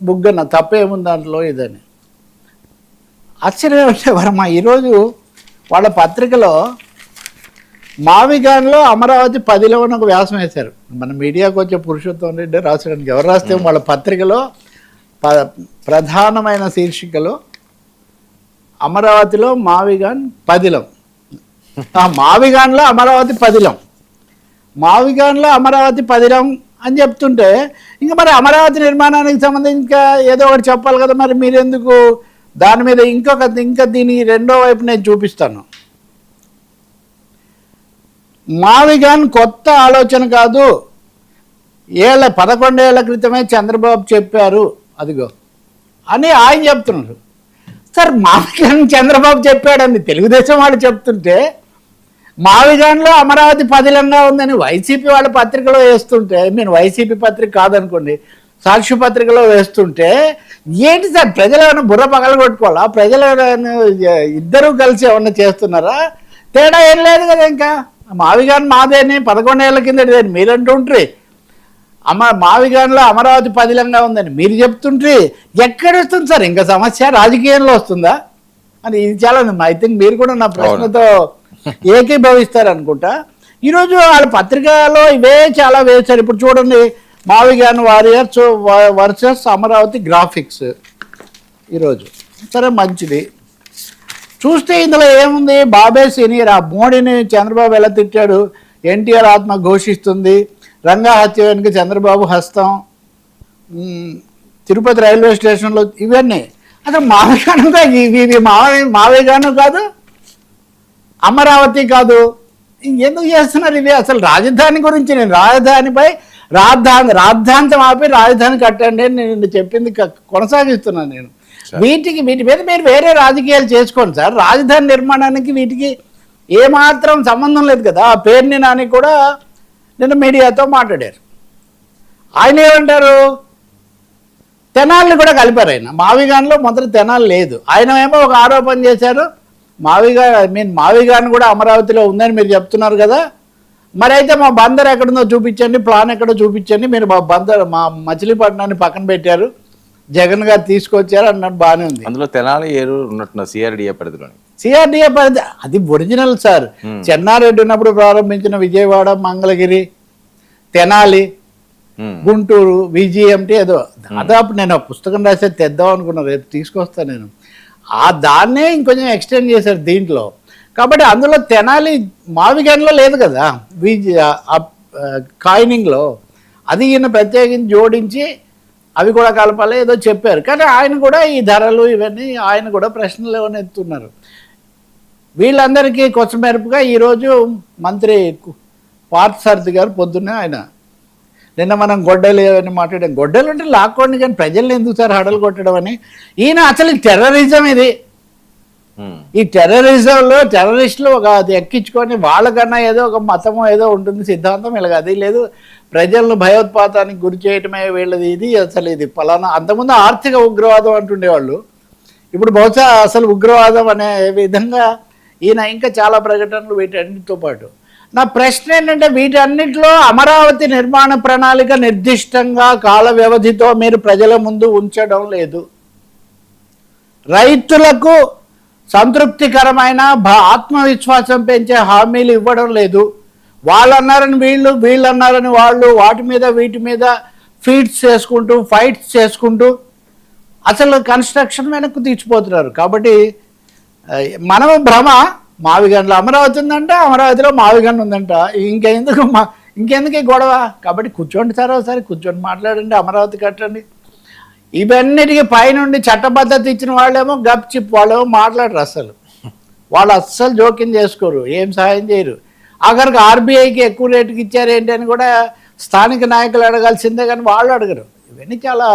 బుగ్గన తప్పేముంది దాంట్లో ఇదని. ఆశ్చర్యం అంటే వర్మ ఈరోజు వాళ్ళ పత్రికలో మావిగాన్లో అమరావతి 10లో ఒక వ్యాసం వేశారు. మన మీడియాకు వచ్చే పురుషోత్తం రెడ్డి రాసడానికి ఎవరు రాస్తే వాళ్ళ పత్రికలో ప్రధానమైన శీర్షికలో అమరావతిలో మావిగాన్ పదిలం, మావిగాన్లో అమరావతి పదిలం, మావిగాన్లో అమరావతి పదిలం అని చెప్తుంటే ఇంకా మరి అమరావతి నిర్మాణానికి సంబంధించి ఇంకా ఏదో ఒకటి చెప్పాలి కదా. మరి మీరెందుకు దాని మీద ఇంకా దీని రెండో వైపు నేను చూపిస్తాను. మావిగాన్ కొత్త ఆలోచన కాదు, 11 ఏళ్ల క్రితమే చంద్రబాబు చెప్పారు అదిగో అని ఆయన చెప్తున్నారు. సార్ మావిగాన్ చంద్రబాబు చెప్పాడని తెలుగుదేశం వాళ్ళు చెప్తుంటే, మావిగాన్లో అమరావతి పదిలంగా ఉందని వైసీపీ వాళ్ళ పత్రికలో వేస్తుంటే, నేను వైసీపీ పత్రిక కాదనుకోండి సాక్షి పత్రికలో వేస్తుంటే ఏంటి సార్ ప్రజలు ఏమైనా బుర్ర పగల కొట్టుకోవాలా? ప్రజలు ఇద్దరూ కలిసి ఏమన్నా చేస్తున్నారా? తేడా ఏం లేదు కదా. ఇంకా మావిగాన్ మాదేని 11 ఏళ్ల కింద మీరంటూ ఉంటారు. మావిగాన్లో అమరావతి పదిలంగా ఉందని మీరు చెప్తుంటే ఎక్కడ వస్తుంది సార్ ఇంకా సమస్య? రాజకీయంలో వస్తుందా అని ఇది చాలా ఐ థింక్ మీరు కూడా నా ప్రశ్నతో ఏకీభవిస్తారు అనుకుంటా. ఈరోజు వాళ్ళ పత్రికలో ఇవే చాలా వేశారు. ఇప్పుడు చూడండి, మావిగాన్ వారియర్స్ వర్సెస్ అమరావతి గ్రాఫిక్స్ ఈరోజు. సరే మంచిది. చూస్తే ఇందులో ఏముంది? బాబే సీనియర్ ఆ మోడీని చంద్రబాబు ఎలా తిట్టాడు, ఎన్టీఆర్ ఆత్మ ఘోషిస్తుంది, రంగా హత్య వెనుక చంద్రబాబు హస్తం, తిరుపతి రైల్వే స్టేషన్లో, ఇవన్నీ అసలు మావిగానుగా ఇవి మావిగాను కాదు, అమరావతి కాదు. ఎందుకు చేస్తున్నారు ఇవి? అసలు రాజధాని గురించి నేను రాద్ధాంతం ఆపి రాజధాని కట్టండి అని నేను చెప్పింది కొనసాగిస్తున్నాను. నేను వీటి మీద మీరు వేరే రాజకీయాలు చేసుకోండి సార్. రాజధాని నిర్మాణానికి వీటికి ఏమాత్రం సంబంధం లేదు కదా. ఆ పేరుని నాని కూడా నిన్న మీడియాతో మాట్లాడారు. ఆయన ఏమంటారు, తెనాలిని కూడా కలిపారు. ఆయన మావిగాన్లో మొదటి తెనాలి లేదు. ఆయన ఏమో ఒక ఆరోపణ చేశారు, మావిగాన్ కూడా అమరావతిలో ఉందని మీరు చెప్తున్నారు కదా, మరి అయితే మా బందర్ ఎక్కడుందో చూపించండి, ప్లాన్ ఎక్కడో చూపించండి. మీరు మా మచిలీపట్నాన్ని పక్కన పెట్టారు, జగన్ గారు తీసుకొచ్చారు అన్నట్టు బాగానే ఉంది. అందులో తెనాలి ఏలూరు ఉన్నట్టున్న సిఆర్డిఏ పరిధిలోని. సిఆర్డిఏ పరిధి అది ఒరిజినల్ సార్. చెన్నారెడ్డి ఉన్నప్పుడు ప్రారంభించిన విజయవాడ, మంగళగిరి, తెనాలి, గుంటూరు, విజిఎంటీ ఏదో దాదాపు నేను పుస్తకం రాసే తెద్దాం అనుకున్నా, రేపు తీసుకొస్తాను నేను. దాన్నే ఇంకొంచెం ఎక్స్టెండ్ చేశారు దీంట్లో. కాబట్టి అందులో తెనాలి మావిగాన్లో లేదు కదా, కాయినింగ్లో. అది ఈయన ప్రత్యేకించి జోడించి అవి కూడా కలపాలి ఏదో చెప్పారు. కానీ ఆయన కూడా ఈ ధరలు ఇవన్నీ ఆయన కూడా ప్రశ్నలు ఏమైనా ఎత్తున్నారు. వీళ్ళందరికీ కొచ్చమెరుపుగా ఈరోజు మంత్రి పార్థసారథి గారు పొద్దున్నే ఆయన నిన్న మనం గొడ్డలు అని మాట్లాడాం. గొడ్డలు అంటే లాక్కోండి కానీ ప్రజల్ని ఎందుకు సార్ హడలు కొట్టడం అని. ఈయన అసలు టెర్రరిజం ఇది. ఈ టెర్రరిజంలో టెర్రరిస్టులు ఒక అది ఎక్కించుకొని వాళ్ళకన్నా ఏదో ఒక మతమో ఏదో ఉంటుంది సిద్ధాంతం, ఇలాగ అది లేదు. ప్రజలను భయోత్పాతానికి గురి చేయటమే వీళ్ళది. ఇది అసలు ఇది ఫలానా. అంతకుముందు ఆర్థిక ఉగ్రవాదం అంటుండేవాళ్ళు, ఇప్పుడు బహుశా అసలు ఉగ్రవాదం అనే విధంగా ఈయన ఇంకా చాలా ప్రకటనలు వీటన్నిటితో పాటు. నా ప్రశ్న ఏంటంటే, వీటన్నిటిలో అమరావతి నిర్మాణ ప్రణాళిక నిర్దిష్టంగా కాల వ్యవధితో మీరు ప్రజల ముందు ఉంచడం లేదు. రైతులకు సంతృప్తికరమైన ఆత్మవిశ్వాసం పెంచే హామీలు ఇవ్వడం లేదు. వాళ్ళు అన్నారని వీళ్ళు అన్నారని వాళ్ళు, వాటి మీద వీటి మీద ఫైట్స్ చేసుకుంటూ అసలు కన్స్ట్రక్షన్ వెనక్కు తీర్చిపోతున్నారు. కాబట్టి మనము భ్రమ, మావిగాన్లో అమరావతి ఉందంట, అమరావతిలో మావిగాన్ ఉందంట, ఇంకెందుకు గొడవ? కాబట్టి కూర్చోండి సార్, ఒకసారి కూర్చొని మాట్లాడండి, అమరావతి కట్టండి. ఇవన్నిటికీ పైనుండి చట్టబద్ధత ఇచ్చిన వాళ్ళేమో గప్ చిప్, వాళ్ళేమో మాట్లాడరు. వాళ్ళు అస్సలు జోక్యం చేసుకోరు, ఏం సహాయం చేయరు. ఆఖరికి ఆర్బీఐకి ఎక్కువ రేటుకి ఇచ్చారు ఏంటి అని కూడా స్థానిక నాయకులు అడగాల్సిందే కానీ వాళ్ళు అడగరు. ఇవన్నీ చాలా